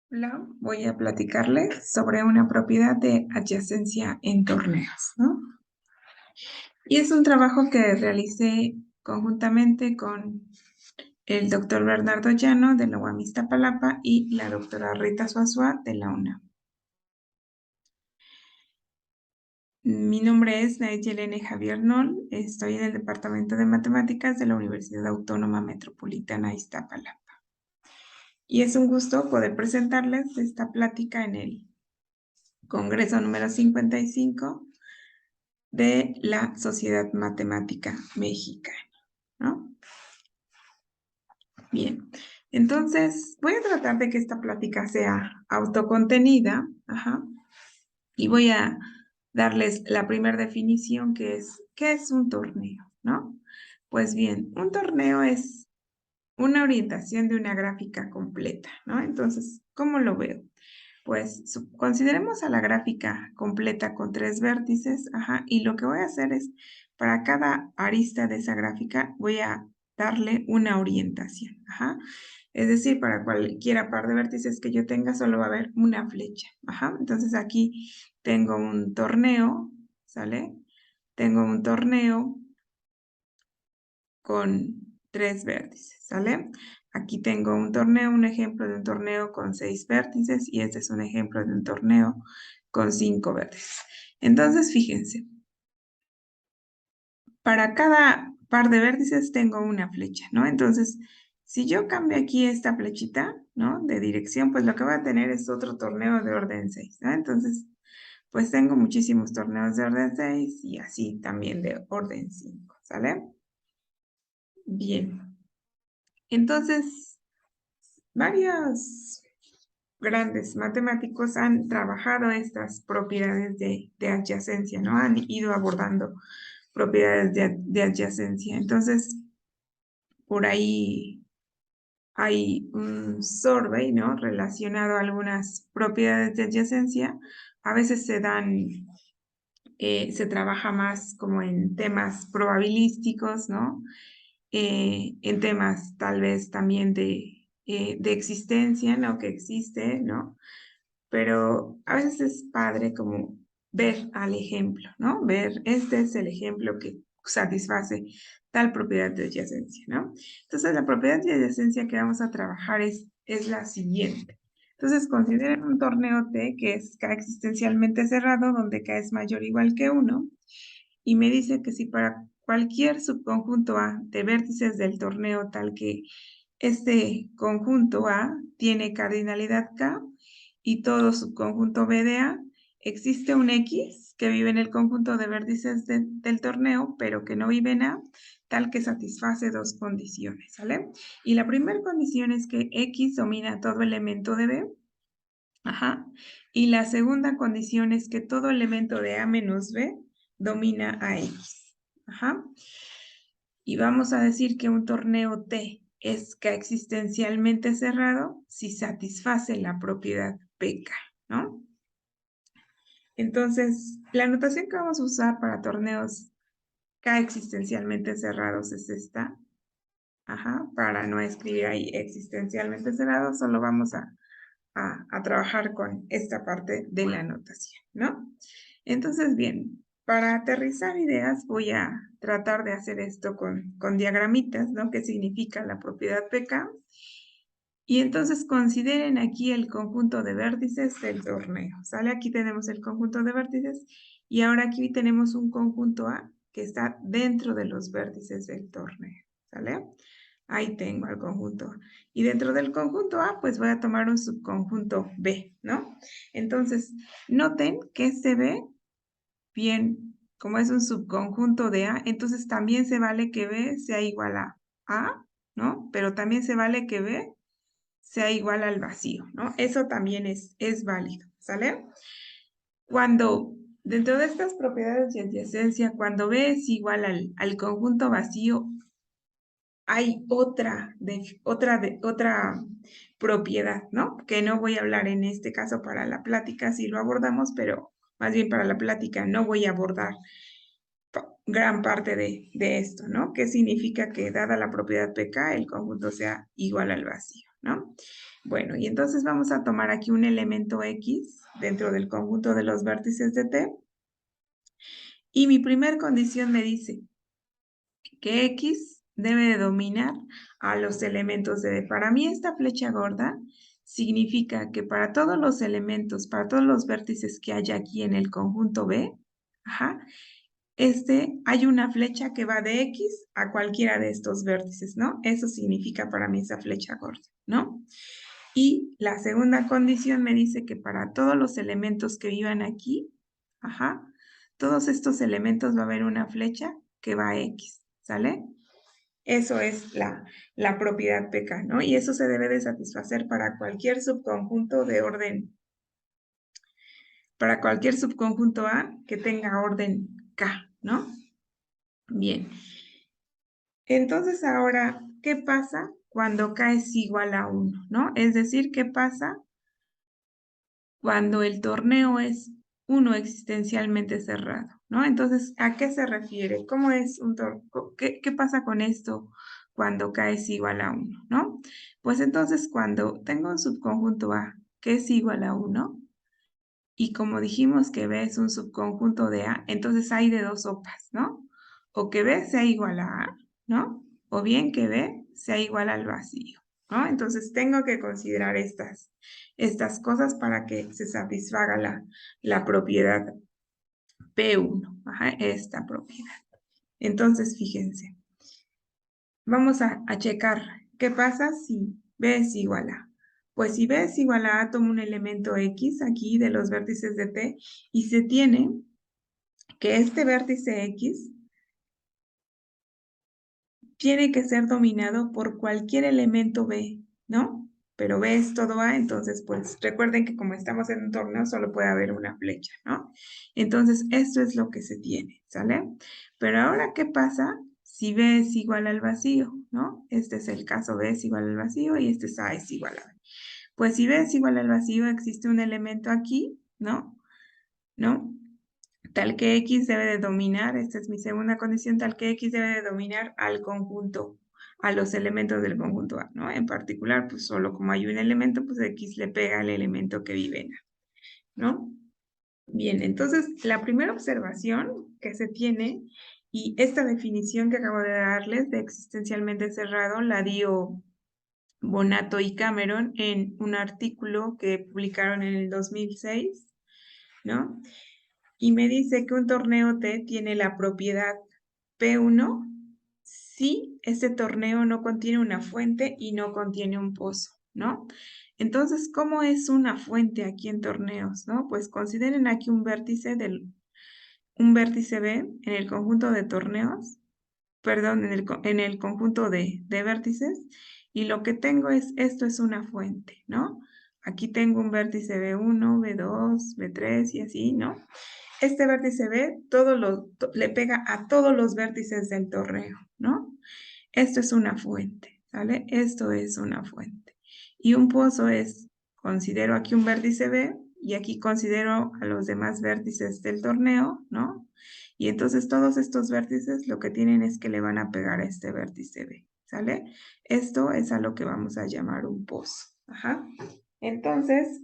Hola, voy a platicarles sobre una propiedad de adyacencia en torneos, ¿no? Y es un trabajo que realicé conjuntamente con el doctor Bernardo Llano de la UAM Iztapalapa y la doctora Rita Suazua de la UNAM. Mi nombre es Nayelene Javier Nol, estoy en el Departamento de Matemáticas de la Universidad Autónoma Metropolitana Iztapalapa. Y es un gusto poder presentarles esta plática en el Congreso número 55 de la Sociedad Matemática Mexicana, ¿no? Bien, entonces voy a tratar de que esta plática sea autocontenida, y voy a darles la primera definición que es, ¿qué es un torneo, no? Pues bien, un torneo es una orientación de una gráfica completa, ¿no? Entonces, ¿cómo lo veo? Pues consideremos a la gráfica completa con 3 vértices, y lo que voy a hacer es, para cada arista de esa gráfica, voy a darle una orientación, Es decir, para cualquiera par de vértices que yo tenga, solo va a haber una flecha, Entonces aquí tengo un torneo, ¿sale? Tengo un torneo con 3 vértices, ¿sale? Aquí tengo un torneo, un ejemplo de un torneo con 6 vértices y este es un ejemplo de un torneo con 5 vértices. Entonces, fíjense, para cada par de vértices tengo una flecha, ¿no? Entonces, si yo cambio aquí esta flechita, ¿no? De dirección, pues lo que voy a tener es otro torneo de orden 6, ¿no? Entonces, pues tengo muchísimos torneos de orden 6 y así también de orden 5, ¿sale? Bien. Entonces, varios grandes matemáticos han trabajado estas propiedades de adyacencia, ¿no? Han ido abordando propiedades de adyacencia. Entonces, por ahí hay un survey, ¿no? Relacionado a algunas propiedades de adyacencia. A veces se trabaja más como en temas probabilísticos, ¿no? En temas tal vez también de existencia, ¿no? Que existe, ¿no? Pero a veces es padre como ver al ejemplo, ¿no? Ver, este es el ejemplo que satisface tal propiedad de adyacencia, ¿no? Entonces, la propiedad de adyacencia que vamos a trabajar es la siguiente. Entonces, consideren un torneo T que es K existencialmente cerrado, donde K es mayor o igual que 1, y me dice que si para cualquier subconjunto A de vértices del torneo tal que este conjunto A tiene cardinalidad K y todo subconjunto B de A, existe un X que vive en el conjunto de vértices del torneo, pero que no vive en A, tal que satisface dos condiciones, ¿sale? Y la primera condición es que X domina todo elemento de B, y la segunda condición es que todo elemento de A menos B domina a X, Y vamos a decir que un torneo T es K existencialmente cerrado si satisface la propiedad PK, ¿no? Entonces, la notación que vamos a usar para torneos K existencialmente cerrados es esta, para no escribir ahí existencialmente cerrados, solo vamos a trabajar con esta parte de la notación, ¿no? Entonces, bien, para aterrizar ideas voy a tratar de hacer esto con diagramitas, ¿no? ¿Qué significa la propiedad PK? Y entonces consideren aquí el conjunto de vértices del torneo, ¿sale? Aquí tenemos el conjunto de vértices y ahora aquí tenemos un conjunto A que está dentro de los vértices del torneo, ¿sale? Ahí tengo el conjunto A. Y dentro del conjunto A, pues voy a tomar un subconjunto B, ¿no? Entonces, noten que este B, bien, como es un subconjunto de A, entonces también se vale que B sea igual A, ¿no? Pero también se vale que B sea igual al vacío, ¿no? Eso también es válido, ¿sale? Cuando, dentro de estas propiedades de adyacencia, cuando B es igual al conjunto vacío, hay otra propiedad, ¿no? Que no voy a hablar en este caso para la plática, si lo abordamos, pero más bien para la plática no voy a abordar gran parte de esto, ¿no? ¿Qué significa que dada la propiedad PK, el conjunto sea igual al vacío, ¿no? Bueno, y entonces vamos a tomar aquí un elemento X dentro del conjunto de los vértices de T, y mi primer condición me dice que X debe de dominar a los elementos de D. Para mí esta flecha gorda significa que para todos los elementos, para todos los vértices que hay aquí en el conjunto B, ajá, hay una flecha que va de X a cualquiera de estos vértices, ¿no? Eso significa para mí esa flecha gorda, ¿no? Y la segunda condición me dice que para todos los elementos que vivan aquí, ajá, todos estos elementos va a haber una flecha que va a X, ¿sale? Eso es la propiedad PK, ¿no? Y eso se debe de satisfacer para cualquier subconjunto de orden, para cualquier subconjunto A que tenga orden K, ¿no? Bien. Entonces ahora, ¿qué pasa cuando K es igual a 1, ¿no? Es decir, ¿qué pasa cuando el torneo es 1 existencialmente cerrado, ¿no? Entonces, ¿a qué se refiere? ¿Cómo es un qué pasa con esto cuando K es igual a 1, ¿no? Pues entonces, cuando tengo un subconjunto A que es igual a 1, y como dijimos que B es un subconjunto de A, entonces hay de dos sopas, ¿no? O que B sea igual a A, ¿no? O bien que B sea igual al vacío, ¿no? Entonces tengo que considerar estas cosas para que se satisfaga la propiedad P1, ajá, esta propiedad. Entonces, fíjense, vamos a checar qué pasa si B es igual a. Pues si B es igual a, tomo un elemento X aquí de los vértices de T y se tiene que este vértice X tiene que ser dominado por cualquier elemento B, ¿no? Pero B es todo A, entonces pues recuerden que como estamos en un torneo solo puede haber una flecha, ¿no? Entonces esto es lo que se tiene, ¿sale? Pero ahora, ¿qué pasa si B es igual al vacío, ¿no? Este es el caso, B es igual al vacío y este es A es igual a B. Pues si B es igual al vacío, existe un elemento aquí, ¿no? ¿No? Tal que X debe de dominar, esta es mi segunda condición, tal que X debe de dominar al conjunto, a los elementos del conjunto A, ¿no? En particular, pues solo como hay un elemento, pues X le pega al elemento que vive en A, ¿no? Bien, entonces la primera observación que se tiene, y esta definición que acabo de darles de existencialmente cerrado, la dio Bonato y Cameron en un artículo que publicaron en el 2006, ¿no? Y me dice que un torneo T tiene la propiedad P1 si este torneo no contiene una fuente y no contiene un pozo, ¿no? Entonces, ¿cómo es una fuente aquí en torneos, no? Pues consideren aquí un vértice B en el conjunto de torneos, perdón, en el conjunto de vértices, y lo que tengo es, esto es una fuente, ¿no? Aquí tengo un vértice B1, B2, B3 y así, ¿no? Este vértice B le pega a todos los vértices del torneo, ¿no? Esto es una fuente, ¿vale? Esto es una fuente. Y un pozo es, considero aquí un vértice B y aquí considero a los demás vértices del torneo, ¿no? Y entonces todos estos vértices lo que tienen es que le van a pegar a este vértice B, ¿sale? Esto es a lo que vamos a llamar un pozo. Ajá. Entonces,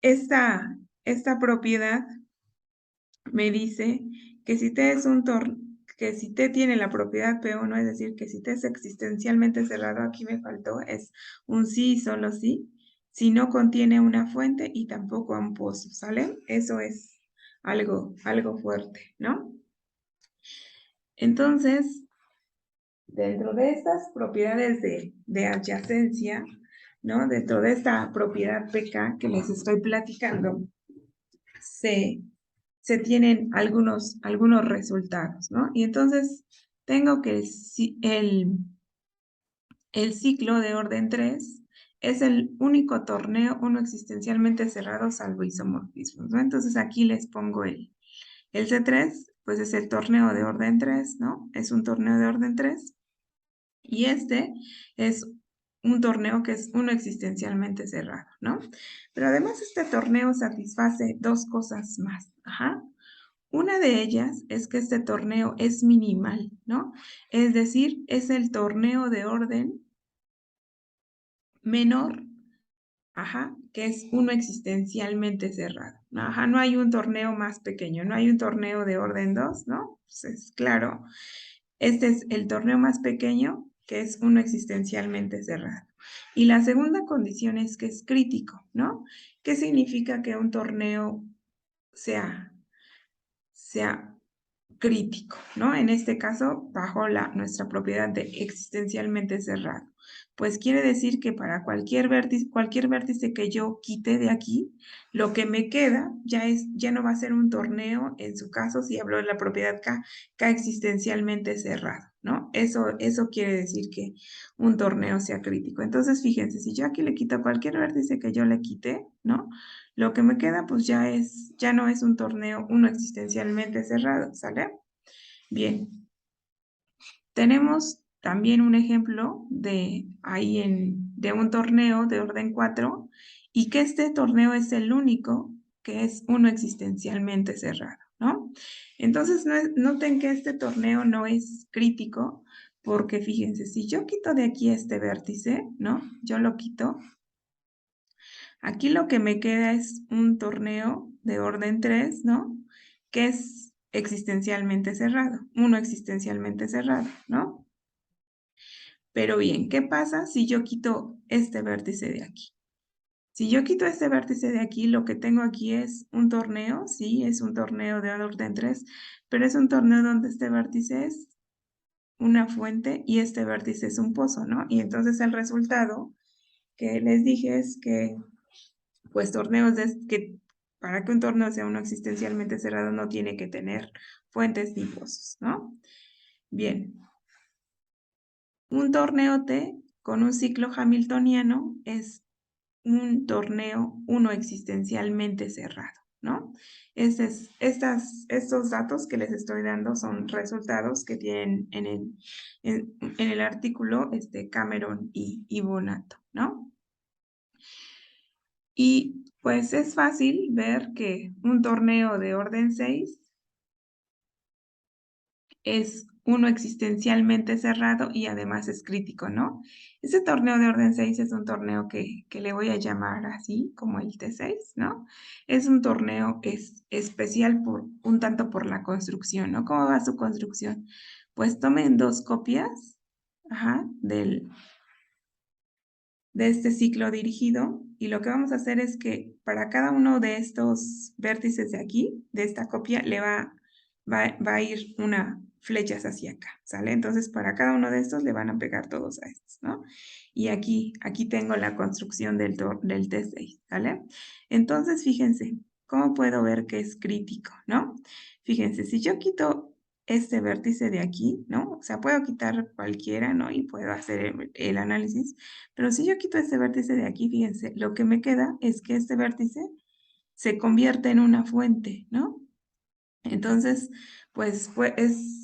esta propiedad me dice que si T es que si T tiene la propiedad P1, es decir, que si T es existencialmente cerrado, aquí me faltó, es un sí y solo sí, si no contiene una fuente y tampoco un pozo, ¿sale? Eso es algo fuerte, ¿no? Entonces, dentro de estas propiedades de adyacencia, ¿no? Dentro de esta propiedad PK que les estoy platicando, se tienen algunos resultados, ¿no? Y entonces tengo que el ciclo de orden 3 es el único torneo, uno existencialmente cerrado, salvo isomorfismos, ¿no? Entonces aquí les pongo el C3, pues es el torneo de orden 3, ¿no? Es un torneo de orden 3. Y este es un torneo que es uno existencialmente cerrado, ¿no? Pero además este torneo satisface dos cosas más, ajá. Una de ellas es que este torneo es minimal, ¿no? Es decir, es el torneo de orden menor, ajá, que es uno existencialmente cerrado. Ajá, no hay un torneo más pequeño, no hay un torneo de orden 2, ¿no? Pues es claro, este es el torneo más pequeño, que es uno existencialmente cerrado. Y la segunda condición es que es crítico, ¿no? ¿Qué significa que un torneo sea crítico, ¿no? En este caso, bajo nuestra propiedad de existencialmente cerrado. Pues quiere decir que para cualquier vértice que yo quite de aquí, lo que me queda ya no va a ser un torneo, en su caso, si hablo de la propiedad K existencialmente cerrado, ¿no? Eso quiere decir que un torneo sea crítico. Entonces, fíjense, si yo aquí le quito cualquier vértice que yo le quite, ¿no? Lo que me queda, pues ya no es un torneo, uno existencialmente cerrado, ¿sale? Bien, tenemos también un ejemplo de un torneo de orden 4 y que este torneo es el único que es uno existencialmente cerrado, ¿no? Entonces, noten que este torneo no es crítico porque fíjense, si yo quito de aquí este vértice, ¿no? Yo lo quito. Aquí lo que me queda es un torneo de orden 3, ¿no? Que es existencialmente cerrado, uno existencialmente cerrado, ¿no? Pero bien, ¿qué pasa si yo quito este vértice de aquí? Si yo quito este vértice de aquí, lo que tengo aquí es un torneo, sí, es un torneo de orden 3, pero es un torneo donde este vértice es una fuente y este vértice es un pozo, ¿no? Y entonces el resultado que les dije es que pues para que un torneo sea uno existencialmente cerrado no tiene que tener fuentes ni pozos, ¿no? Bien, un torneo T con un ciclo hamiltoniano es un torneo uno existencialmente cerrado, ¿no? Estos datos que les estoy dando son resultados que tienen en el artículo Cameron y Bonato, ¿no? Y pues es fácil ver que un torneo de orden 6 es uno existencialmente cerrado y además es crítico, ¿no? Ese torneo de orden 6 es un torneo que le voy a llamar así, como el T6, ¿no? Es un torneo especial un tanto por la construcción, ¿no? ¿Cómo va su construcción? Pues tomen 2 copias, ajá, de este ciclo dirigido y lo que vamos a hacer es que para cada uno de estos vértices de aquí, de esta copia, va a ir una flechas hacia acá, ¿sale? Entonces para cada uno de estos le van a pegar todos a estos, ¿no? Y aquí tengo la construcción del T6, ¿sale? Entonces fíjense, ¿cómo puedo ver que es crítico, no? Fíjense, si yo quito este vértice de aquí, ¿no? O sea, puedo quitar cualquiera, ¿no? Y puedo hacer el análisis, pero si yo quito este vértice de aquí, fíjense, lo que me queda es que este vértice se convierte en una fuente, ¿no? Entonces, pues es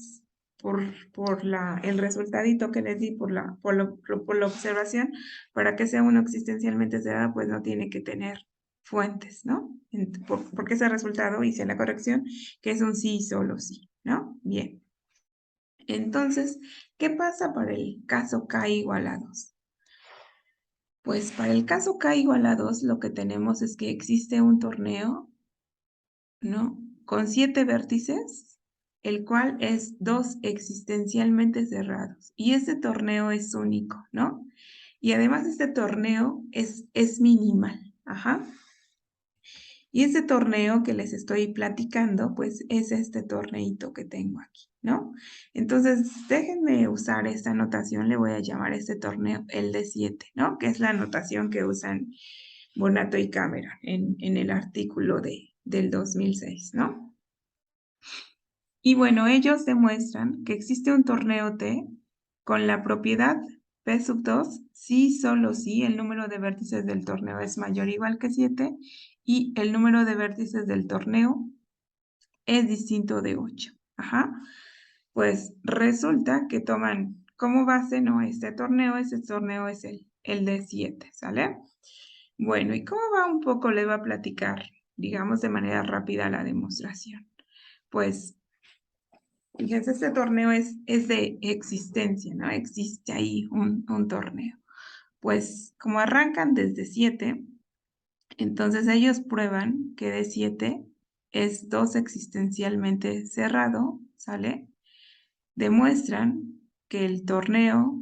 el resultadito que les di, por la observación, para que sea uno existencialmente cerrado, pues no tiene que tener fuentes, ¿no? Porque ese resultado hice la corrección, que es un sí y solo sí, ¿no? Bien. Entonces, ¿qué pasa para el caso K igual a 2? Pues para el caso K igual a 2, lo que tenemos es que existe un torneo, ¿no? Con 7 vértices, el cual es 2 existencialmente cerrados. Y este torneo es único, ¿no? Y además este torneo es minimal, ajá. Y este torneo que les estoy platicando, pues es este torneito que tengo aquí, ¿no? Entonces, déjenme usar esta notación, le voy a llamar a este torneo el D7, ¿no? Que es la notación que usan Bonato y Cameron en el artículo del 2006, ¿no? Y bueno, ellos demuestran que existe un torneo T con la propiedad P sub 2, si solo si el número de vértices del torneo es mayor o igual que 7 y el número de vértices del torneo es distinto de 8. Ajá. Pues resulta que toman como base, ¿no? Este torneo es el de 7, ¿sale? Bueno, ¿y cómo va un poco? Les voy a platicar, digamos, de manera rápida la demostración. Pues, fíjense, este torneo es de existencia, ¿no? Existe ahí un torneo. pues como arrancan desde 7, entonces ellos prueban que de 7 es 2 existencialmente cerrado, ¿sale? Demuestran que el torneo,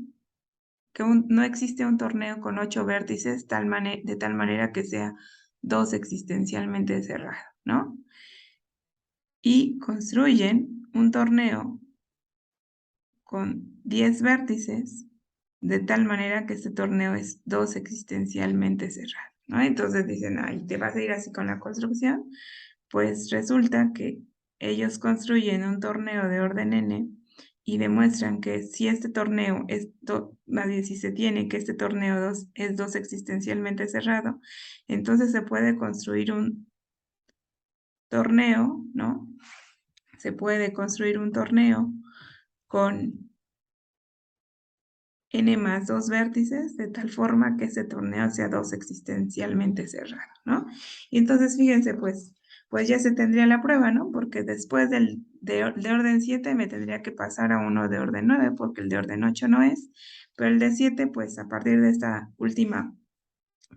que no existe un torneo con 8 vértices de tal manera que sea 2 existencialmente cerrado, ¿no? Y construyen un torneo con 10 vértices, de tal manera que este torneo es 2 existencialmente cerrado, ¿no? Entonces dicen, ay, ¿te vas a ir así con la construcción? Pues resulta que ellos construyen un torneo de orden n y demuestran que si este torneo es, más bien si se tiene que este torneo es 2 existencialmente cerrado, entonces se puede construir un torneo, ¿no? Se puede construir un torneo con n más 2 vértices, de tal forma que ese torneo sea 2 existencialmente cerrado, ¿no? Y entonces fíjense, pues ya se tendría la prueba, ¿no? Porque después de orden 7 me tendría que pasar a uno de orden 9, porque el de orden 8 no es, pero el de 7, pues a partir de esta última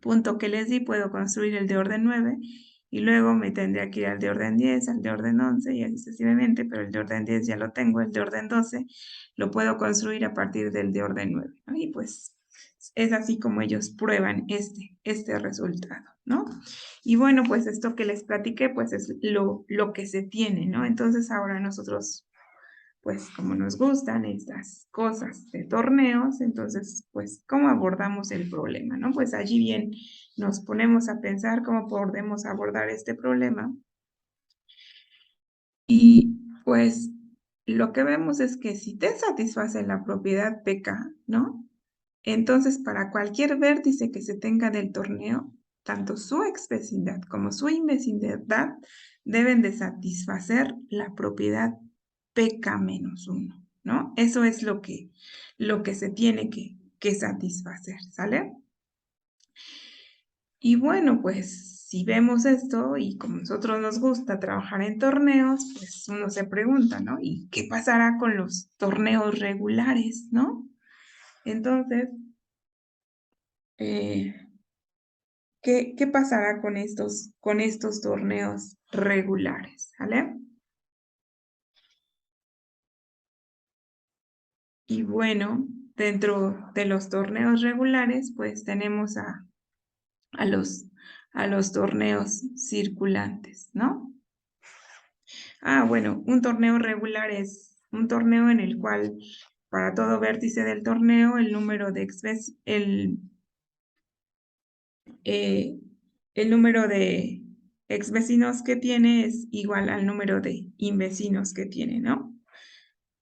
punto que les di, puedo construir el de orden 9 y luego me tendría que ir al de orden 10, al de orden 11 y así sucesivamente, pero el de orden 10 ya lo tengo, el de orden 12 lo puedo construir a partir del de orden 9, ¿no? Y pues es así como ellos prueban este resultado, ¿no? Y bueno, pues esto que les platiqué, pues es lo que se tiene, ¿no? Entonces ahora nosotros pues como nos gustan estas cosas de torneos, entonces, pues, ¿cómo abordamos el problema, no? Pues allí bien nos ponemos a pensar cómo podemos abordar este problema y, pues, lo que vemos es que si te satisface la propiedad PK, ¿no? Entonces, para cualquier vértice que se tenga del torneo, tanto su exvecindad como su invecindad deben de satisfacer la propiedad PK-1, ¿no? Eso es lo que se tiene que satisfacer, ¿sale? Y bueno, pues si vemos esto y como a nosotros nos gusta trabajar en torneos, pues uno se pregunta, ¿no? ¿Y qué pasará con los torneos regulares, no? Entonces, ¿qué pasará con estos torneos regulares, ¿vale? Y bueno, dentro de los torneos regulares, pues tenemos a los, torneos circulantes, ¿no? Ah, bueno, un torneo regular es un torneo en el cual para todo vértice del torneo el número de el número de exvecinos que tiene es igual al número de invecinos que tiene, ¿no?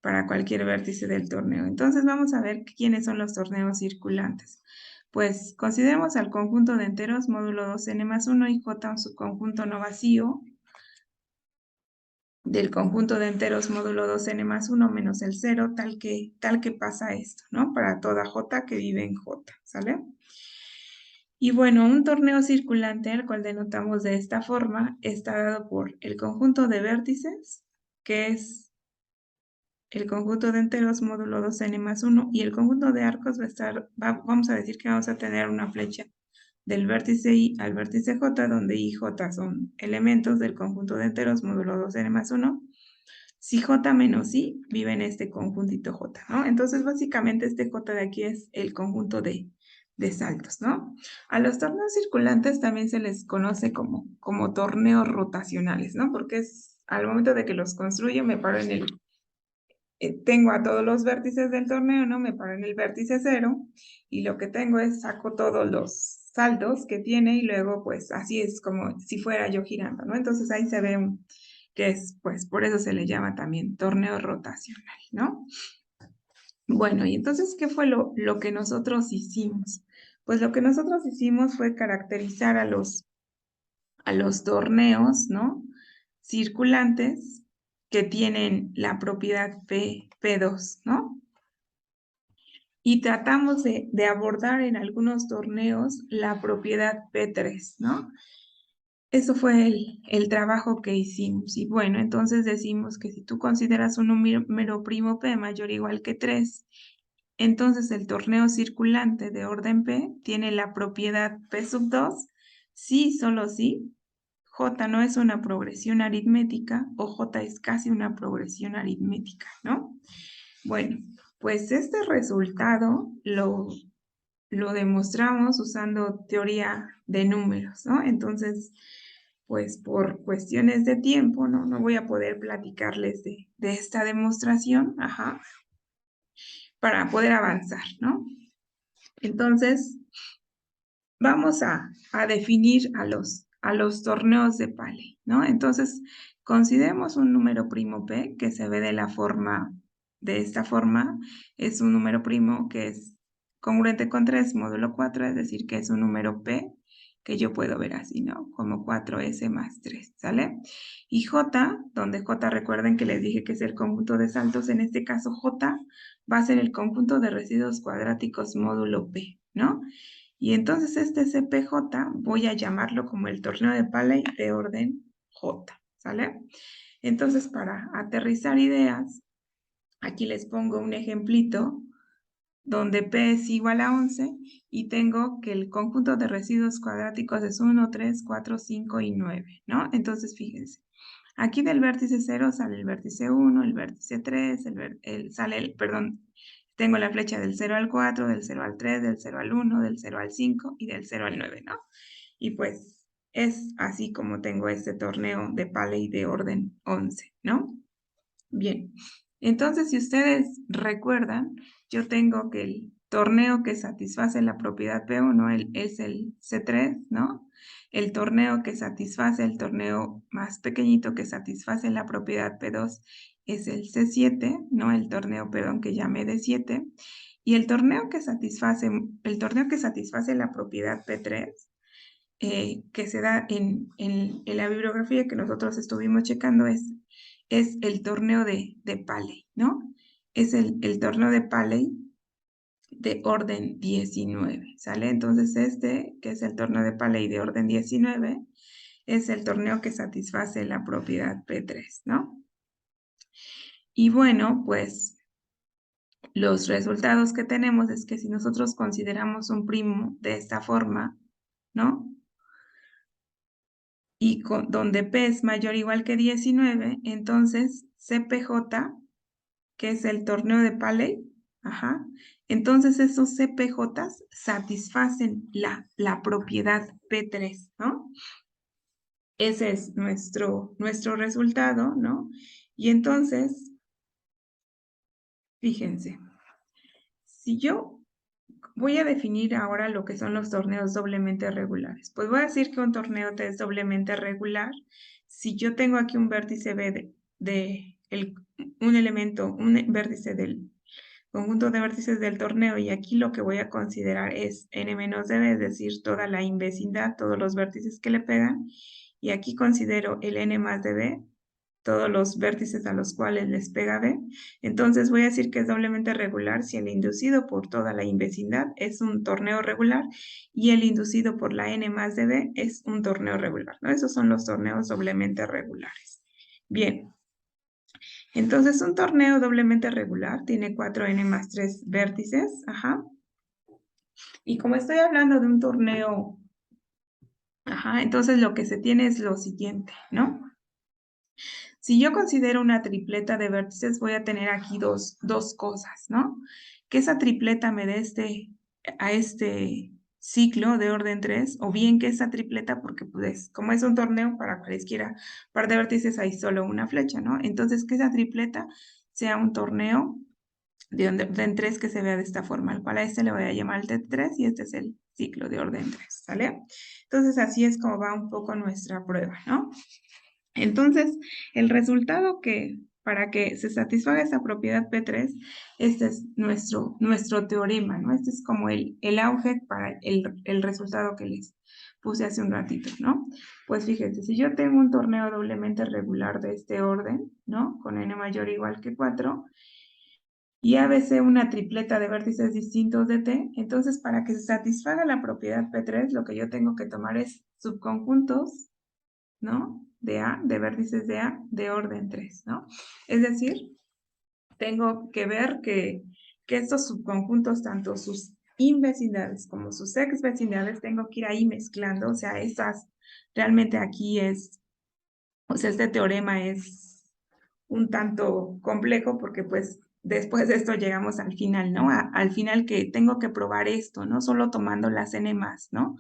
Para cualquier vértice del torneo. Entonces vamos a ver quiénes son los torneos circulantes. Pues consideremos al conjunto de enteros módulo 2n más 1 y j un subconjunto no vacío del conjunto de enteros módulo 2n más 1 menos el 0, tal que pasa esto, ¿no? Para toda j que vive en j, ¿sale? Y bueno, un torneo circulante, el cual denotamos de esta forma, está dado por el conjunto de vértices, que es el conjunto de enteros módulo 2n más 1, y el conjunto de arcos va a estar, vamos a decir que vamos a tener una flecha del vértice I al vértice J, donde I y J son elementos del conjunto de enteros módulo 2n más 1. Si J menos I vive en este conjuntito J, ¿no? Entonces, básicamente, este J de aquí es el conjunto de saltos, ¿no? A los torneos circulantes también se les conoce como torneos rotacionales, ¿no? Porque es al momento de que los construyo, me paro en tengo a todos los vértices del torneo, ¿no? Me paro en el vértice 0 y lo que tengo es saco todos los saltos que tiene y luego pues así es como si fuera yo girando, ¿no? Entonces ahí se ve que es, pues por eso se le llama también torneo rotacional, ¿no? Bueno, y entonces, ¿qué fue lo que nosotros hicimos? Pues lo que nosotros hicimos fue caracterizar a los torneos, ¿no? Circulantes que tienen la propiedad P2, ¿no? Y tratamos de abordar en algunos torneos la propiedad P3, ¿no? Eso fue el trabajo que hicimos. Y bueno, entonces decimos que si tú consideras un número primo P mayor o igual que 3 entonces el torneo circulante de orden P tiene la propiedad P sub 2, sí, solo sí, J no es una progresión aritmética o J es casi una progresión aritmética, ¿no? Bueno, pues este resultado lo demostramos usando teoría de números, ¿no? Entonces, pues por cuestiones de tiempo, no voy a poder platicarles de esta demostración, para poder avanzar, ¿no? Entonces, vamos a definir a los torneos de Paley, ¿no? Entonces, consideremos un número primo P que se ve de esta forma, es un número primo que es congruente con 3 módulo 4, es decir, que es un número P que yo puedo ver así, ¿no? Como 4S más 3, ¿sale? Y J, donde J recuerden que les dije que es el conjunto de saltos, en este caso J va a ser el conjunto de residuos cuadráticos módulo P, ¿no? Y entonces este CPJ voy a llamarlo como el torneo de Paley de orden J, ¿sale? Entonces, para aterrizar ideas, aquí les pongo un ejemplito donde P es igual a 11 y tengo que el conjunto de residuos cuadráticos es 1, 3, 4, 5 y 9, ¿no? Entonces, fíjense, aquí del vértice 0 sale el vértice 1, el vértice 3, tengo la flecha del 0 al 4, del 0 al 3, del 0 al 1, del 0 al 5 y del 0 al 9, ¿no? Y pues es así como tengo este torneo de Paley de orden 11, ¿no? Bien, entonces si ustedes recuerdan, yo tengo que el torneo que satisface la propiedad P1 es el C3, ¿no? El torneo que satisface el torneo más pequeñito que satisface la propiedad P2 es el C7, ¿no? El torneo, perdón, que llamé de 7. Y el torneo que satisface la propiedad P3, que se da en la bibliografía que nosotros estuvimos checando, es el torneo de Paley, ¿no? Es el torneo de Paley de orden 19, ¿sale? Entonces que es el torneo de Paley de orden 19, es el torneo que satisface la propiedad P3, ¿no? Y bueno, pues los resultados que tenemos es que si nosotros consideramos un primo de esta forma, ¿no? Y donde P es mayor o igual que 19, entonces CPJ, que es el torneo de Paley, entonces esos CPJs satisfacen la propiedad P3, ¿no? Ese es nuestro resultado, ¿no? Y entonces, fíjense, si yo voy a definir ahora lo que son los torneos doblemente regulares. Pues voy a decir que un torneo T es doblemente regular si yo tengo aquí un vértice B un vértice del conjunto de vértices del torneo, y aquí lo que voy a considerar es n menos db, es decir, toda la invecindad, todos los vértices que le pegan, y aquí considero el n más db, todos los vértices a los cuales les pega B, entonces voy a decir que es doblemente regular si el inducido por toda la invecindad es un torneo regular y el inducido por la n más de B es un torneo regular, ¿no? Esos son los torneos doblemente regulares. Bien, entonces un torneo doblemente regular tiene 4n más 3 vértices, y como estoy hablando de un torneo, entonces lo que se tiene es lo siguiente, ¿no? Si yo considero una tripleta de vértices, voy a tener aquí dos cosas, ¿no? Que esa tripleta me dé a este ciclo de orden 3, o bien que esa tripleta, porque pues como es un torneo para cualesquiera par de vértices hay solo una flecha, ¿no? Entonces que esa tripleta sea un torneo de orden 3 que se vea de esta forma, al cual a este le voy a llamar el T3 y este es el ciclo de orden 3, ¿sale? Entonces así es como va un poco nuestra prueba, ¿no? Entonces, el resultado para que se satisfaga esa propiedad P3, este es nuestro teorema, ¿no? Este es como el auge para el resultado que les puse hace un ratito, ¿no? Pues fíjense, si yo tengo un torneo doblemente regular de este orden, ¿no? Con n mayor o igual que 4, y ABC una tripleta de vértices distintos de T, entonces para que se satisfaga la propiedad P3, lo que yo tengo que tomar es subconjuntos, ¿no? De vértices de A de orden 3, ¿no? Es decir, tengo que ver que que estos subconjuntos, tanto sus invecindades como sus exvecindades, tengo que ir ahí mezclando, o sea, estas, realmente aquí es, o sea, este teorema es un tanto complejo porque pues después de esto llegamos al final, ¿no? Al final que tengo que probar esto, no solo tomando las n más, ¿no?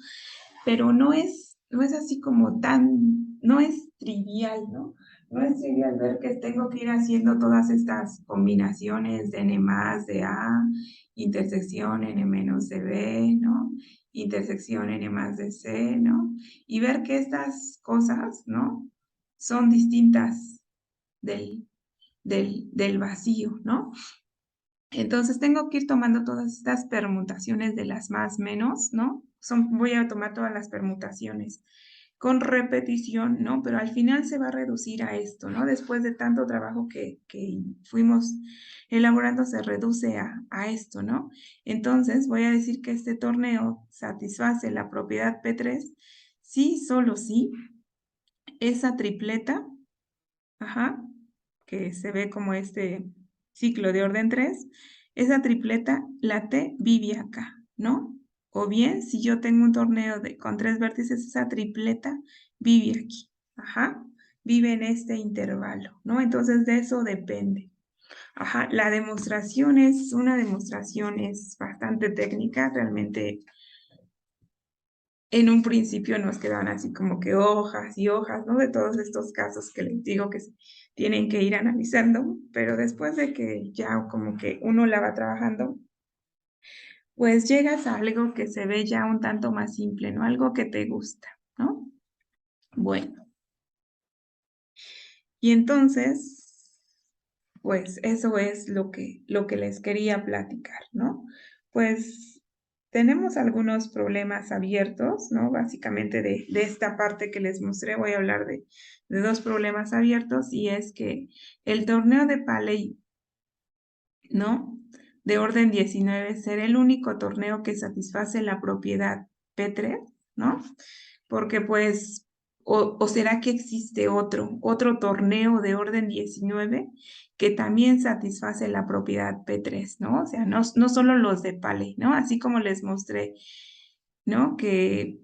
Pero no es así como tan, no es trivial, ¿no? No es trivial ver que tengo que ir haciendo todas estas combinaciones de n más, de a, intersección n menos de b, ¿no? Intersección n más de c, ¿no? Y ver que estas cosas, ¿no? Son distintas del vacío, ¿no? Entonces tengo que ir tomando todas estas permutaciones de las más menos, ¿no? Voy a tomar todas las permutaciones con repetición, ¿no? Pero al final se va a reducir a esto, ¿no? Después de tanto trabajo que fuimos elaborando, se reduce a esto, ¿no? Entonces voy a decir que este torneo satisface la propiedad P3, sí, solo sí, esa tripleta, ajá, que se ve como este ciclo de orden 3, esa tripleta, la T vive acá, ¿no? O bien, si yo tengo un torneo con 3 vértices, esa tripleta vive aquí, ajá, vive en este intervalo, ¿no? Entonces, de eso depende. Ajá, la demostración es una demostración, es bastante técnica, realmente en un principio nos quedaban así como que hojas y hojas, ¿no? De todos estos casos que les digo que se tienen que ir analizando, pero después de que ya como que uno la va trabajando, pues llegas a algo que se ve ya un tanto más simple, ¿no? Algo que te gusta, ¿no? Bueno, y entonces, pues eso es lo que les quería platicar, ¿no? Pues tenemos algunos problemas abiertos, ¿no? Básicamente de esta parte que les mostré, voy a hablar de 2 problemas abiertos, y es que el torneo de Paley, ¿no? De orden 19 será el único torneo que satisface la propiedad P3, ¿no? Porque pues, o será que existe otro torneo de orden 19 que también satisface la propiedad P3, ¿no? O sea, no solo los de Paley, ¿no? Así como les mostré, ¿no? Que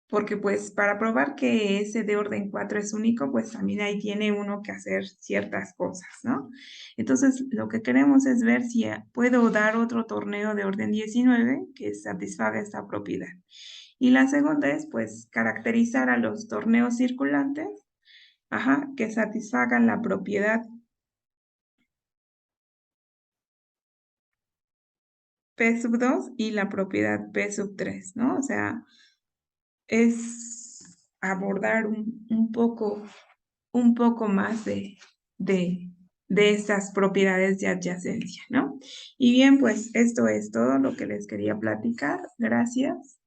porque pues para probar que ese de orden 4 es único, pues también ahí tiene uno que hacer ciertas cosas, ¿no? Entonces, lo que queremos es ver si puedo dar otro torneo de orden 19 que satisfaga esta propiedad. Y la segunda es, pues, caracterizar a los torneos circulantes, ajá, que satisfagan la propiedad P sub 2 y la propiedad P sub 3, ¿no? O sea, es abordar un poco más de, de estas propiedades de adyacencia, ¿no? Y bien, pues esto es todo lo que les quería platicar. Gracias.